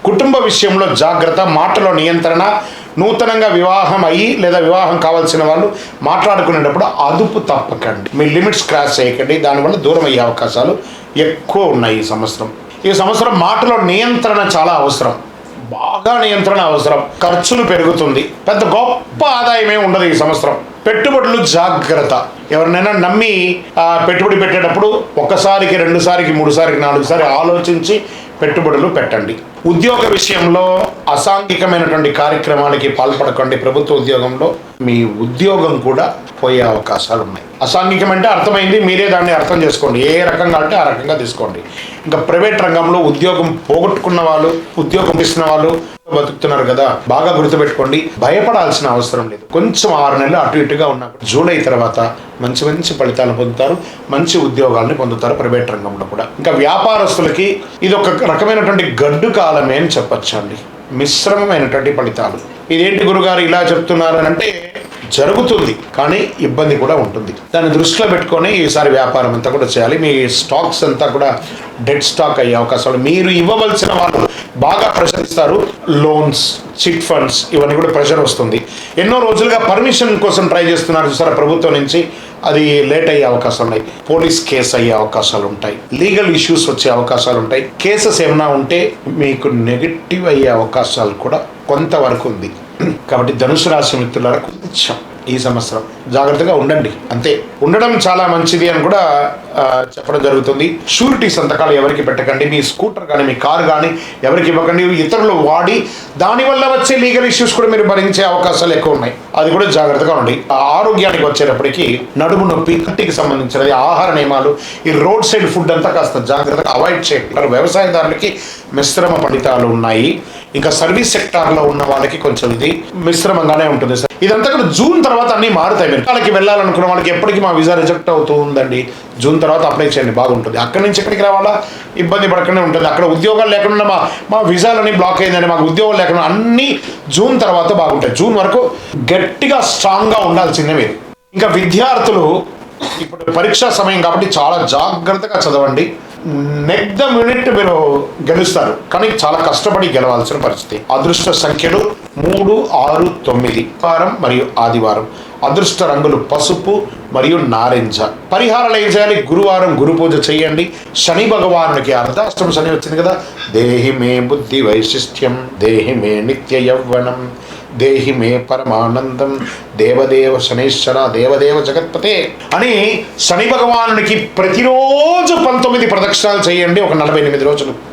కుటుంబ విషయంలో జాగ్రత్త, మాటలో నియంత్రణ. నూతనంగా వివాహం అయ్యి లేదా వివాహం కావాల్సిన వాళ్ళు మాట్లాడుకునేటప్పుడు అదుపు తప్పకండి. మీ లిమిట్స్ క్రాస్ చేయకండి. దానివల్ల దూరం అయ్యే అవకాశాలు ఎక్కువ ఉన్నాయి ఈ సంవత్సరం మాటలో నియంత్రణ చాలా అవసరం, బాగా నియంత్రణ అవసరం. ఖర్చులు పెరుగుతుంది, పెద్ద గొప్ప ఆదాయమే ఉండదు ఈ సంవత్సరం. పెట్టుబడులు జాగ్రత్త. ఎవరినైనా నమ్మి పెట్టుబడి పెట్టేటప్పుడు ఒకసారికి, రెండుసారికి, మూడుసారికి, నాలుగుసారి ఆలోచించి పెట్టుబడులు పెట్టండి. ఉద్యోగ విషయంలో అసాంఘికమైనటువంటి కార్యక్రమాలకి పాల్పడకండి. ప్రభుత్వ ఉద్యోగంలో మీ ఉద్యోగం కూడా పోయే అవకాశాలు ఉన్నాయి. అసాంఘికం అంటే అర్థమైంది, మీరే దాన్ని అర్థం చేసుకోండి. ఏ రకంగా అంటే ఆ రకంగా తీసుకోండి. ఇంకా ప్రైవేట్ రంగంలో ఉద్యోగం పోగొట్టుకున్న వాళ్ళు, ఉద్యోగం ఇస్తున్న వాళ్ళు బతుకుతున్నారు కదా, బాగా గుర్తుపెట్టుకోండి. భయపడాల్సిన అవసరం లేదు. కొంచెం 6 నెలలు అటు ఇటుగా ఉన్నప్పుడు జూలై తర్వాత మంచి మంచి ఫలితాలు పొందుతారు, మంచి ఉద్యోగాల్ని పొందుతారు ప్రైవేట్ రంగంలో కూడా. ఇంకా వ్యాపారస్తులకి ఇది ఒక రకమైనటువంటి గడ్డు కాలమే అని చెప్పచ్చు అండి. మిశ్రమమైనటువంటి ఫలితాలు. ఇదేంటి గురుగారు ఇలా చెప్తున్నారు అని అంటే, జరుగుతుంది కానీ ఇబ్బంది కూడా ఉంటుంది. దాన్ని దృష్టిలో పెట్టుకొని ఈసారి వ్యాపారం అంతా కూడా చేయాలి. మీ స్టాక్స్ అంతా కూడా డెడ్ స్టాక్ అయ్యే అవకాశాలు. మీరు ఇవ్వవలసిన వాళ్ళు బాగా ప్రెషర్ ఇస్తారు. లోన్స్, చిట్ ఫండ్స్, ఇవన్నీ కూడా ప్రెషర్ వస్తుంది. ఎన్నో రోజులుగా పర్మిషన్ కోసం ట్రై చేస్తున్నారు చూసారా ప్రభుత్వం నుంచి, అది లేట్ అయ్యే అవకాశాలు ఉన్నాయి. పోలీస్ కేసు అయ్యే అవకాశాలు ఉంటాయి. లీగల్ ఇష్యూస్ వచ్చే అవకాశాలు ఉంటాయి. కేసెస్ ఏమైనా ఉంటే మీకు నెగిటివ్ అయ్యే అవకాశాలు కూడా కొంతవరకు ఉంది. కాబట్టి ధనుసు రాశి మిత్రులారా, కొంచెం ఈ సంవత్సరం జాగ్రత్తగా ఉండండి. అంతే, ఉండడం చాలా మంచిది అని కూడా చెప్పడం జరుగుతుంది. షూరిటీ సంతకాలు ఎవరికి పెట్టకండి. మీ స్కూటర్ కానీ, మీ కారు కానీ ఎవరికి ఇవ్వకండి. ఇతరులు వాడి దానివల్ల వచ్చే లీగల్ ఇష్యూస్ కూడా మీరు భరించే అవకాశాలు ఎక్కువ ఉన్నాయి. అది కూడా జాగ్రత్తగా ఉండండి. ఆరోగ్యానికి వచ్చేటప్పటికి నడుము నొప్పి, కంటికి సంబంధించినది, ఆహార నియమాలు, ఈ రోడ్ సైడ్ ఫుడ్ అంతా కాస్త జాగ్రత్తగా అవాయిడ్ చేయండి. వ్యవసాయదారులకి మిశ్రమ ఫలితాలు ఉన్నాయి. ఇంకా సర్వీస్ సెక్టార్లో ఉన్న వాళ్ళకి కొంచెం ఇది మిశ్రమంగానే ఉంటుంది. ఇదంతా కూడా జూన్ తర్వాత అన్నీ మారుతాయి. మీరు వాళ్ళకి వెళ్ళాలనుకున్న వాళ్ళకి ఎప్పటికీ మా వీసా రిజెక్ట్ అవుతూ ఉందండి. జూన్ తర్వాత అప్లై చేయండి, బాగుంటుంది. అక్కడి నుంచి ఎక్కడికి రావాలా ఇబ్బంది పడకుండా ఉంటుంది. అక్కడ ఉద్యోగాలు లేకుండా మా వీసాలన్నీ బ్లాక్ అయిందండి, మాకు ఉద్యోగాలు లేకుండా, అన్నీ జూన్ తర్వాత బాగుంటాయి. జూన్ వరకు గట్టిగా స్ట్రాంగ్గా ఉండాల్సిందే మీరు. ఇంకా విద్యార్థులు ఇప్పుడు పరీక్షా సమయం కాబట్టి చాలా జాగ్రత్తగా చదవండి. నెక్స్ట్ ద మినిట్ మీరు గెలుస్తారు, కానీ చాలా కష్టపడి గెలవాల్సిన పరిస్థితి. అదృష్ట సంఖ్యలు 3, 6, 9 వారం మరియు ఆదివారం. అదృష్ట రంగులు పసుపు మరియు నారింజ. పరిహారాలు ఏం చేయాలి? గురువారం గురు పూజ చేయండి. శని భగవానునికి అర్ధాష్టమ శని వచ్చింది కదా, దేహి మే బుద్ధి వైశిష్ట్యం, దేహి మే నిత్య యవ్వనం, దేహి మే పరమానందం, దేవదేవ శనీశ్వర, దేవదేవ జగత్పతే అని శని భగవానునికి ప్రతిరోజు 19 ప్రదక్షిణాలు చేయండి, ఒక 48 రోజులు.